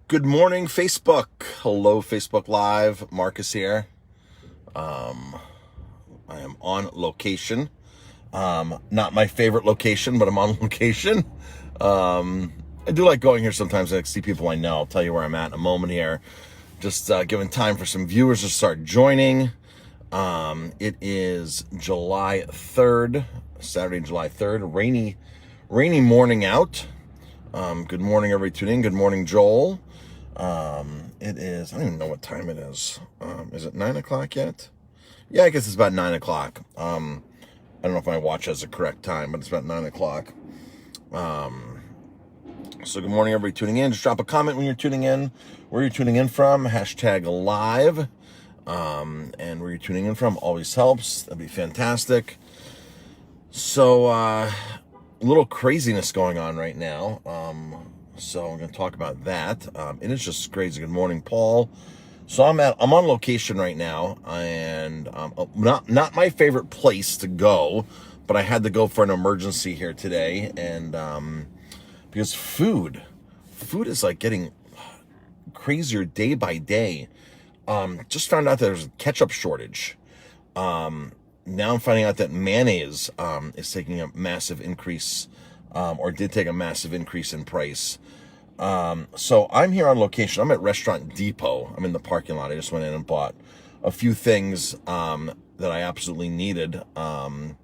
Good morning, Facebook. Hello, Facebook Live. Marcus here. I am on location. Not my favorite location, but I'm on location. I do like going here sometimes. I see people I know. I'll tell you where I'm at in a moment here. Just giving time for some viewers to start joining. It is July 3rd, Saturday, July 3rd. Rainy morning out. Good morning, everybody tuning in. Good morning, Joel. It is, I don't even know what time it is. Is it 9 o'clock yet? Yeah, I guess it's about 9 o'clock. I don't know if my watch has the correct time, but it's about 9 o'clock. So good morning, everybody tuning in. Just drop a comment when you're tuning in, where you're tuning in from, hashtag live. And where you're tuning in from always helps. That'd be fantastic. So, a little craziness going on right now. So I'm going to talk about that. It is just crazy. Good morning, Paul. So I'm on location right now, and not my favorite place to go, but I had to go for an emergency here today, and because food is like getting crazier day by day. Just found out that there's a ketchup shortage. Now I'm finding out that mayonnaise is taking a massive increase, or did take a massive increase in price. So I'm here on location. I'm at Restaurant Depot. I'm in the parking lot. I just went in and bought a few things that I absolutely needed. And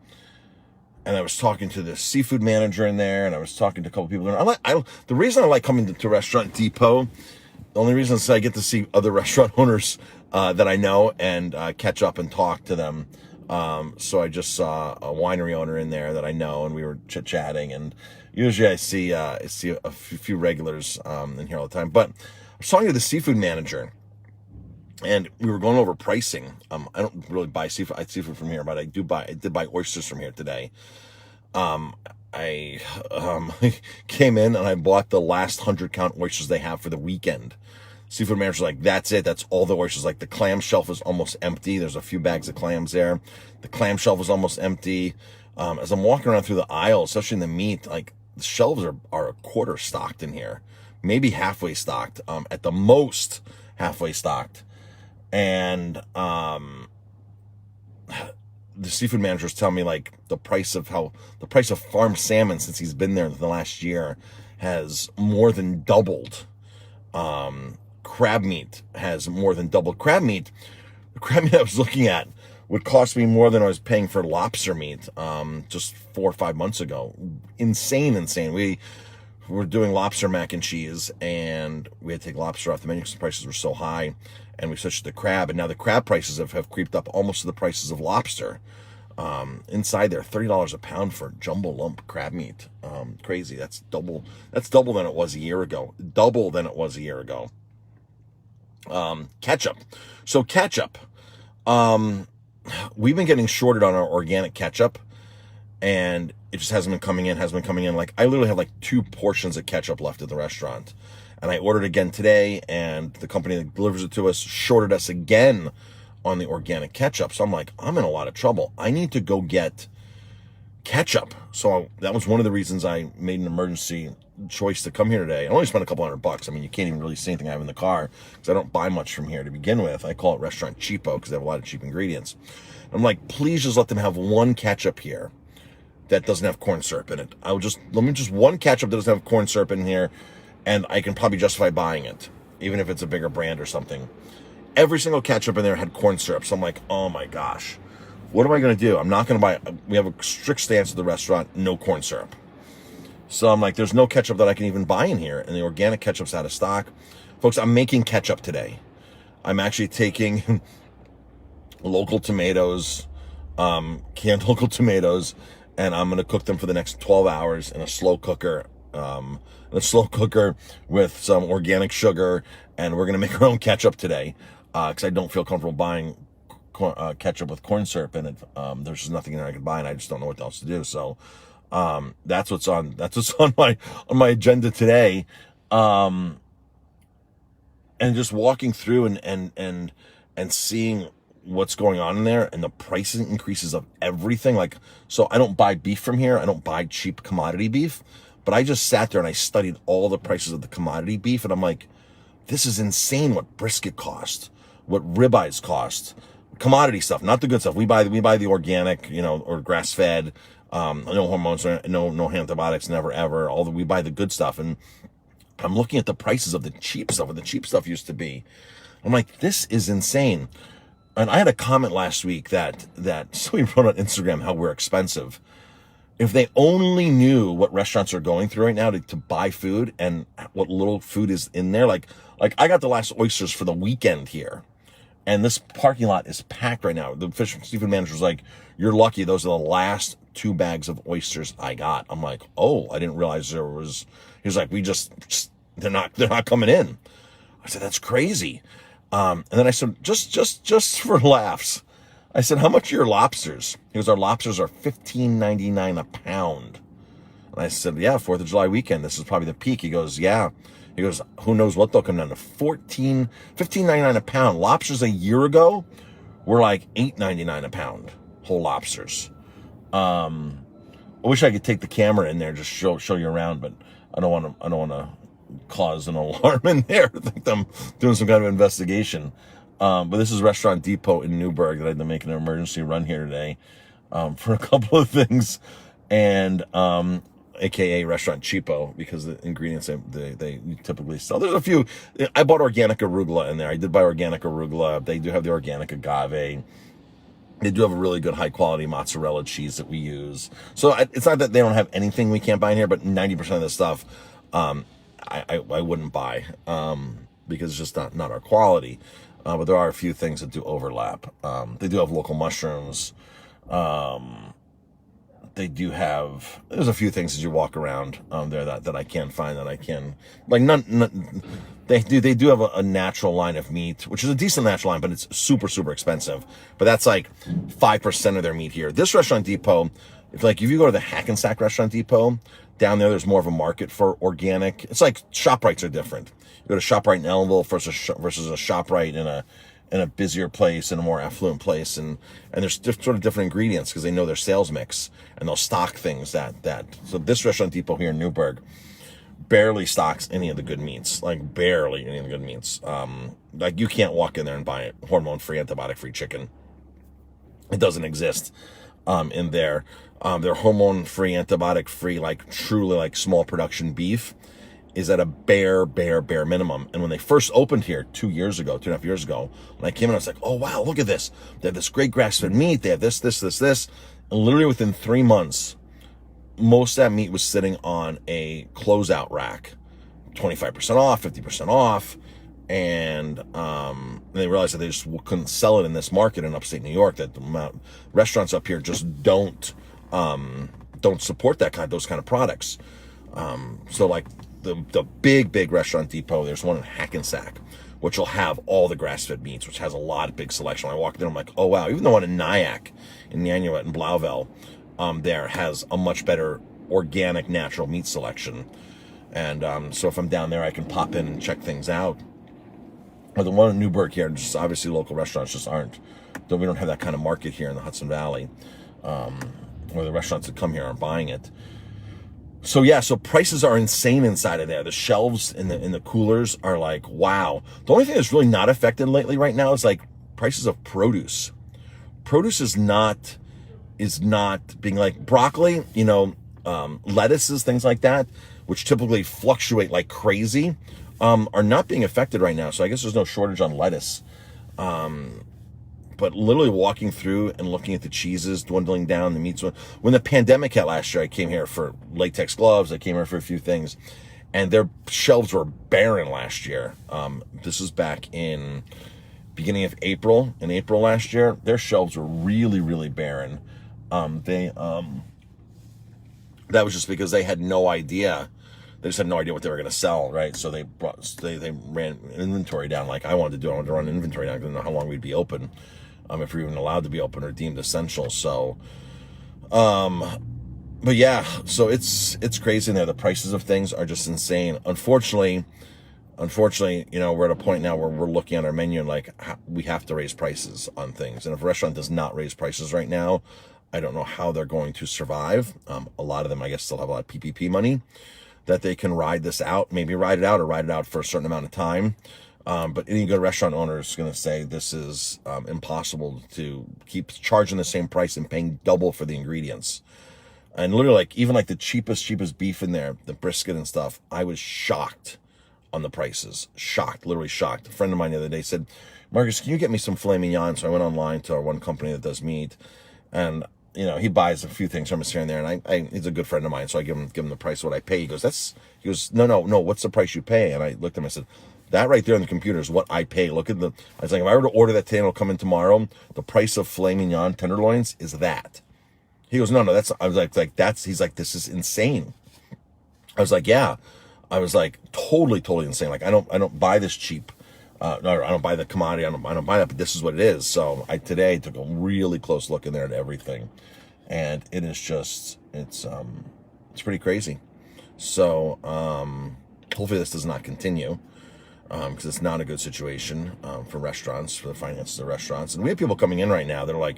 I was talking to the seafood manager in there, and I was talking to a couple people. The reason I like coming to Restaurant Depot, the only reason is I get to see other restaurant owners that I know and catch up and talk to them. So I just saw a winery owner in there that I know, and we were chit-chatting, and usually I see a few regulars in here all the time. But I was talking to the seafood manager, and we were going over pricing. I don't really buy seafood from here, but I did buy oysters from here today. I came in and I bought the last 100-count oysters they have for the weekend. Seafood manager's like, that's it. That's all the oysters. Like, the clam shelf is almost empty. There's a few bags of clams there. The clam shelf is almost empty. As I'm walking around through the aisle, especially in the meat, like, the shelves are a quarter stocked in here. Maybe halfway stocked. At the most, halfway stocked. And the seafood managers tell me, like, the price of farm salmon since he's been there in the last year has more than doubled. Crab meat has more than doubled. The crab meat I was looking at would cost me more than I was paying for lobster meat just 4 or 5 months ago. Insane. We were doing lobster mac and cheese, and we had to take lobster off the menu because the prices were so high, and we switched to crab, and now the crab prices have creeped up almost to the prices of lobster. Inside there, $30 a pound for jumbo lump crab meat. Crazy. That's double than it was a year ago. Ketchup. So ketchup. We've been getting shorted on our organic ketchup, and it just hasn't been coming in. Like, I literally have like 2 portions of ketchup left at the restaurant, and I ordered again today, and the company that delivers it to us shorted us again on the organic ketchup. So I'm like, I'm in a lot of trouble. I need to go get ketchup. So that was one of the reasons I made an emergency choice to come here today. I only spent a couple $100. I mean, you can't even really see anything I have in the car because I don't buy much from here to begin with. I call it Restaurant Cheapo because they have a lot of cheap ingredients. I'm like, please just let them have one ketchup here that doesn't have corn syrup in it. Let me just one ketchup that doesn't have corn syrup in here, and I can probably justify buying it, even if it's a bigger brand or something. Every single ketchup in there had corn syrup. So I'm like, oh my gosh, what am I going to do? I'm not going to buy it. We have a strict stance at the restaurant, no corn syrup. So I'm like, there's no ketchup that I can even buy in here. And the organic ketchup's out of stock. Folks, I'm making ketchup today. I'm actually taking local tomatoes, canned local tomatoes, and I'm going to cook them for the next 12 hours in a slow cooker. With some organic sugar, and we're going to make our own ketchup today. Because I don't feel comfortable buying ketchup with corn syrup in it. There's just nothing in there I can buy, and I just don't know what else to do. So that's what's on my agenda today. And just walking through and seeing what's going on in there, and the pricing increases of everything. Like, so I don't buy beef from here. I don't buy cheap commodity beef, but I just sat there and I studied all the prices of the commodity beef, and I'm like, this is insane what brisket cost, what ribeyes cost, commodity stuff, not the good stuff. We buy the organic, or grass fed, no hormones, no antibiotics, never ever. We buy the good stuff, and I'm looking at the prices of the cheap stuff, what the cheap stuff used to be. I'm like, this is insane. And I had a comment last week that somebody wrote on Instagram how we're expensive. If they only knew what restaurants are going through right now to buy food and what little food is in there. Like I got the last oysters for the weekend here, and this parking lot is packed right now. The seafood manager was like, "You're lucky. Those are the last 2 bags of oysters I got." I'm like, "Oh, I didn't realize there was." He was like, "We just they're not coming in." I said, "That's crazy." And then I said, just for laughs, I said, "How much are your lobsters?" He goes, "Our lobsters are $15.99 a pound." And I said, "Yeah, 4th of July weekend. This is probably the peak." He goes, "Yeah." He goes, "Who knows what they'll come down to? $15.99 a pound. Lobsters a year ago were like $8.99 a pound, whole lobsters." I wish I could take the camera in there, just show you around, but I don't want to cause an alarm in there. I think I'm doing some kind of investigation. But this is Restaurant Depot in Newburgh that I had to make an emergency run here today, for a couple of things, and AKA Restaurant Cheapo, because the ingredients they typically sell. There's a few. I bought organic arugula in there. I did buy organic arugula. They do have the organic agave. They do have a really good high quality mozzarella cheese that we use. So it's not that they don't have anything we can't buy in here, but 90% of the stuff I wouldn't buy, because it's just not our quality. But there are a few things that do overlap. They do have local mushrooms. They do have, there's a few things as you walk around there that I can't find, that I can, like, none they do have a natural line of meat, which is a decent natural line, but it's super, super expensive. But that's like 5% of their meat here. This Restaurant Depot, if you go to the Hackensack Restaurant Depot, down there's more of a market for organic. It's like ShopRites are different. You go to ShopRite in Ellenville versus a ShopRite in a busier place, in a more affluent place, and there's sort of different ingredients because they know their sales mix, and they'll stock things that. So this Restaurant Depot here in Newburgh barely stocks any of the good meats, like barely any of the good meats. Like you can't walk in there and buy hormone-free, antibiotic-free chicken. It doesn't exist in there. Their hormone-free, antibiotic-free, like truly like small production beef is at a bare minimum. And when they first opened here 2.5 years ago, when I came in, I was like, "Oh wow, look at this. They have this great grass-fed meat. They have this. And literally within 3 months, most of that meat was sitting on a closeout rack, 25% off, 50% off. And they realized that they just couldn't sell it in this market in upstate New York, that the restaurants up here just don't support those kind of products. So like the big Restaurant Depot, there's one in Hackensack, which will have all the grass-fed meats, which has a lot of big selection. When I walked in, I'm like, "Oh wow." Even the one in Nyack, in Nanuet, and Blauvelt, there has a much better organic, natural meat selection. And so if I'm down there, I can pop in and check things out. But the one in Newburgh here, just obviously local restaurants just aren't. We don't have that kind of market here in the Hudson Valley, where the restaurants that come here aren't buying it. So yeah, so prices are insane inside of there. The shelves in the coolers are like, wow. The only thing that's really not affected lately right now is like prices of produce. Produce is not being, like broccoli, lettuces, things like that, which typically fluctuate like crazy, are not being affected right now. So I guess there's no shortage on lettuce. But literally walking through and looking at the cheeses dwindling down, the meats. When the pandemic hit last year, I came here for latex gloves. I came here for a few things, and their shelves were barren last year. This is back in beginning of April. In April last year, their shelves were really barren. That was just because they had no idea. They just had no idea what they were going to sell, right? So they ran inventory down like I wanted to do. I wanted to run inventory down. I didn't know how long we'd be open, if we're even allowed to be open or deemed essential. So, but yeah, so it's crazy in there. The prices of things are just insane. Unfortunately, we're at a point now where we're looking at our menu and like we have to raise prices on things. And if a restaurant does not raise prices right now, I don't know how they're going to survive. A lot of them, I guess, still have a lot of PPP money. that they can ride this out, maybe ride it out or ride it out for a certain amount of time. But any good restaurant owner is going to say this is impossible to keep charging the same price and paying double for the ingredients. And literally, like, even like the cheapest beef in there, the brisket and stuff, I was shocked on the prices. Shocked, literally shocked. A friend of mine the other day said, Marcus, can you get me some filet mignon? So I went online to our one company that does meat, and he buys a few things from us here and there, and he's a good friend of mine, so I give him the price of what I pay. He goes, no, what's the price you pay? And I looked at him, I said, that right there on the computer is what I pay. Look at I was like, if I were to order that today and it'll come in tomorrow, the price of filet mignon tenderloins is that. He goes, no, I was like, he's like, this is insane. I was like, yeah. I was like, totally insane. Like, I don't buy this cheap. No, I don't buy the commodity. I don't buy that, but this is what it is. So I today took a really close look in there at everything, and it is just, it's pretty crazy. So, hopefully this does not continue, because it's not a good situation, for restaurants, for the finances of restaurants. And we have people coming in right now that are like,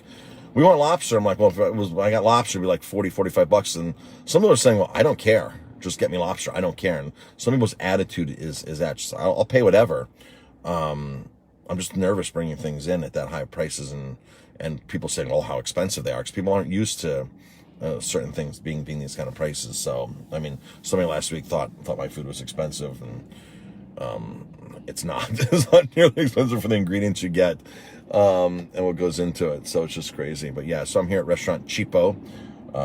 we want lobster. I'm like, well, if I got lobster, it'd be like $40-45. And some people are saying, well, I don't care. Just get me lobster. I don't care. And some people's attitude is that just, I'll pay whatever. I'm just nervous bringing things in at that high prices, and people saying, well, how expensive they are, because people aren't used to certain things being these kind of prices. So, I mean, somebody last week thought my food was expensive, and it's not. It's not nearly expensive for the ingredients you get, and what goes into it. So it's just crazy. But yeah, so I'm here at Restaurant Cheapo,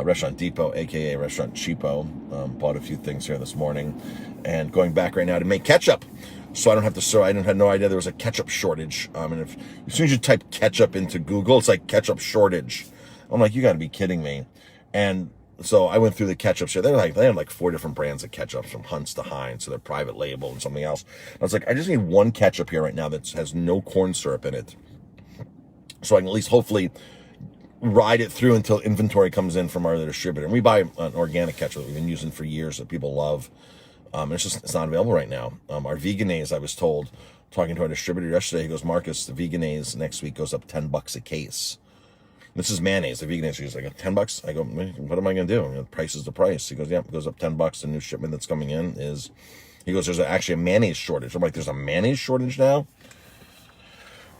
Restaurant Depot, aka Restaurant Cheapo. Bought a few things here this morning, and going back right now to make ketchup. So I don't have to serve. I had no idea there was a ketchup shortage. And as soon as you type ketchup into Google, it's like ketchup shortage. I'm like, you got to be kidding me. And so I went through the ketchups here. They had like 4 different brands of ketchup, from Hunt's to Heinz, so they're private label and something else. I was like, I just need one ketchup here right now that has no corn syrup in it, so I can at least hopefully ride it through until inventory comes in from our other distributor. And we buy an organic ketchup that we've been using for years that people love. It's not available right now. Our veganese, I was told, talking to our distributor yesterday, he goes, Marcus, the veganese next week goes up $10 a case. This is mayonnaise. The veganese is like $10. I go, what am I going to do? The price is the price. He goes, yeah, it goes up $10. The new shipment that's coming in is, he goes, there's actually a mayonnaise shortage. I'm like, there's a mayonnaise shortage now?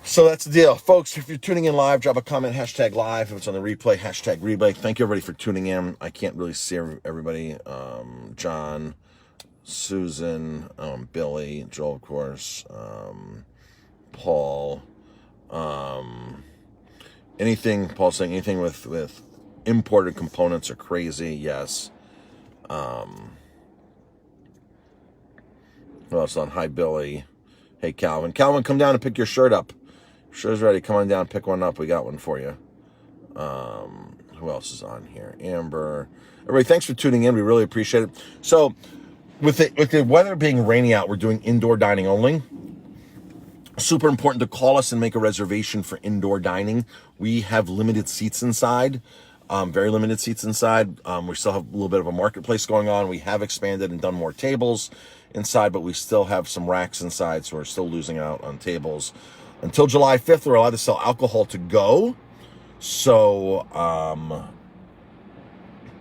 So that's the deal. Folks, if you're tuning in live, drop a comment, hashtag live. If it's on the replay, hashtag replay. Thank you, everybody, for tuning in. I can't really see everybody. John, Susan, Billy, Joel, of course, Paul, Paul's saying anything with imported components are crazy. Yes. Who else on? Hi, Billy. Hey, Calvin, come down and pick your shirt up. Shirt's ready. Come on down, pick one up. We got one for you. Who else is on here? Amber. Everybody, thanks for tuning in. We really appreciate it. So, with the weather being rainy out, we're doing indoor dining only. Super important to call us and make a reservation for indoor dining. We have limited seats inside, very limited seats inside. We still have a little bit of a marketplace going on. We have expanded and done more tables inside, but we still have some racks inside, so we're still losing out on tables. Until July 5th, we're allowed to sell alcohol to go. So,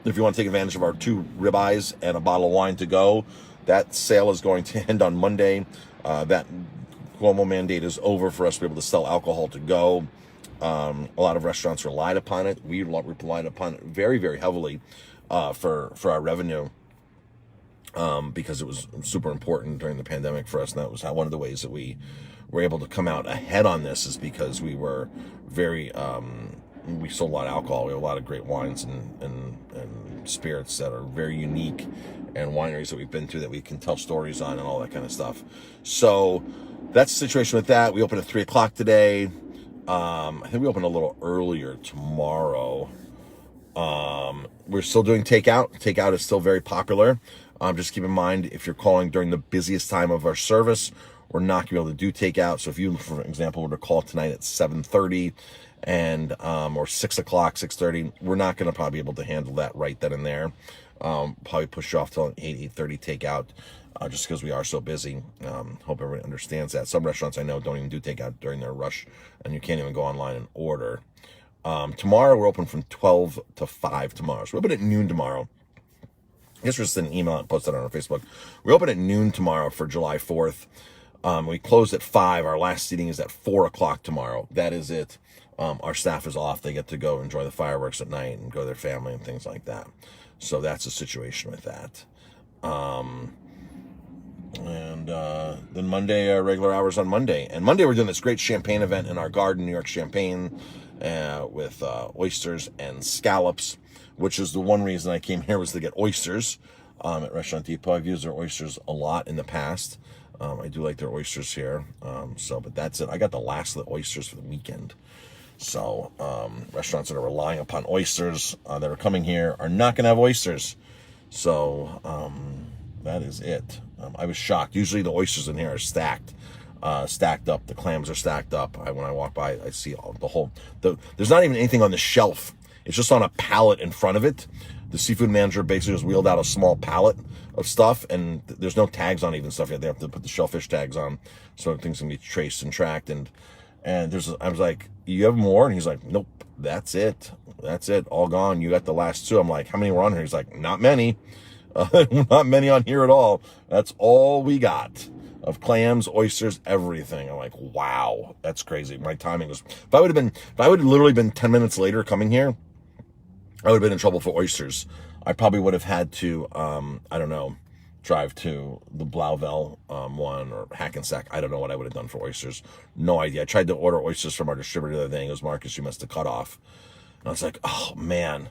if you want to take advantage of our 2 ribeyes and a bottle of wine to go, that sale is going to end on Monday. That Cuomo mandate is over for us to be able to sell alcohol to go. A lot of restaurants relied upon it. We relied upon it very, very heavily for our revenue, because it was super important during the pandemic for us. And that was one of the ways that we were able to come out ahead on this, is because we were very, we sold a lot of alcohol. We have a lot of great wines and spirits that are very unique, and wineries that we've been to that we can tell stories on and all that kind of stuff. So that's the situation with that. We open at 3 o'clock today. I think we open a little earlier tomorrow. We're still doing takeout. Takeout is still very popular. Just keep in mind, if you're calling during the busiest time of our service, we're not going to be able to do takeout. So if you, for example, were to call tonight at 7:30 and or 6 o'clock, 6:30, we're not going to probably be able to handle that right then and there. Probably push you off till 8:30 takeout, just because we are so busy. Hope everybody understands that. Some restaurants I know don't even do takeout during their rush, and you can't even go online and order. Tomorrow we're open from 12 to 5 tomorrow. So we're open at noon tomorrow. I guess we're just an email and post it on our Facebook. We open at noon tomorrow for July 4th. We close at 5. Our last seating is at 4 o'clock tomorrow. That is it. Our staff is off. They get to go enjoy the fireworks at night and go to their family and things like that. So that's the situation with that. And then Monday, regular hours on Monday. And Monday we're doing this great champagne event in our garden, New York Champagne, with oysters and scallops, which is the one reason I came here was to get oysters at Restaurant Depot. I've used their oysters a lot in the past. I do like their oysters here. But that's it. I got the last of the oysters for the weekend. So restaurants that are relying upon oysters that are coming here are not going to have oysters. So that is it. I was shocked. Usually the oysters in here are stacked up. The clams are stacked up. When I walk by, I see there's not even anything on the shelf. It's just on a pallet in front of it. The seafood manager basically just wheeled out a small pallet of stuff, and there's no tags on even stuff yet. They have to put the shellfish tags on so things can be traced and tracked. And I was like, you have more? And he's like, nope, that's it. That's it. All gone. You got the last 2. I'm like, how many were on here? He's like, not many. Not many on here at all. That's all we got of clams, oysters, everything. I'm like, wow, that's crazy. My timing was, if I would have literally been 10 minutes later coming here, I would have been in trouble for oysters. I probably would have had to, I don't know, drive to the Blauvelt one or Hackensack. I don't know what I would have done for oysters. No idea. I tried to order oysters from our distributor the other day. It was Marcus, you must have cut off. And I was like, oh man,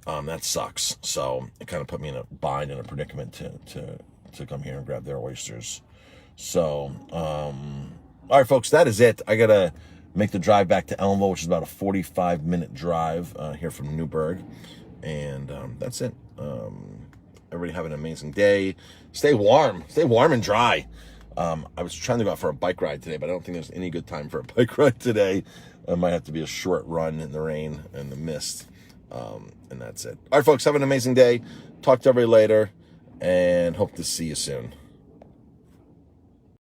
that sucks. So it kind of put me in a bind, in a predicament to come here and grab their oysters. So, all right, folks, that is it. I got to make the drive back to Elmville, which is about a 45-minute drive here from Newburgh. And that's it. Everybody have an amazing day. Stay warm and dry. I was trying to go out for a bike ride today, but I don't think there's any good time for a bike ride today. It might have to be a short run in the rain and the mist. And that's it. All right, folks, have an amazing day. Talk to everybody later and hope to see you soon.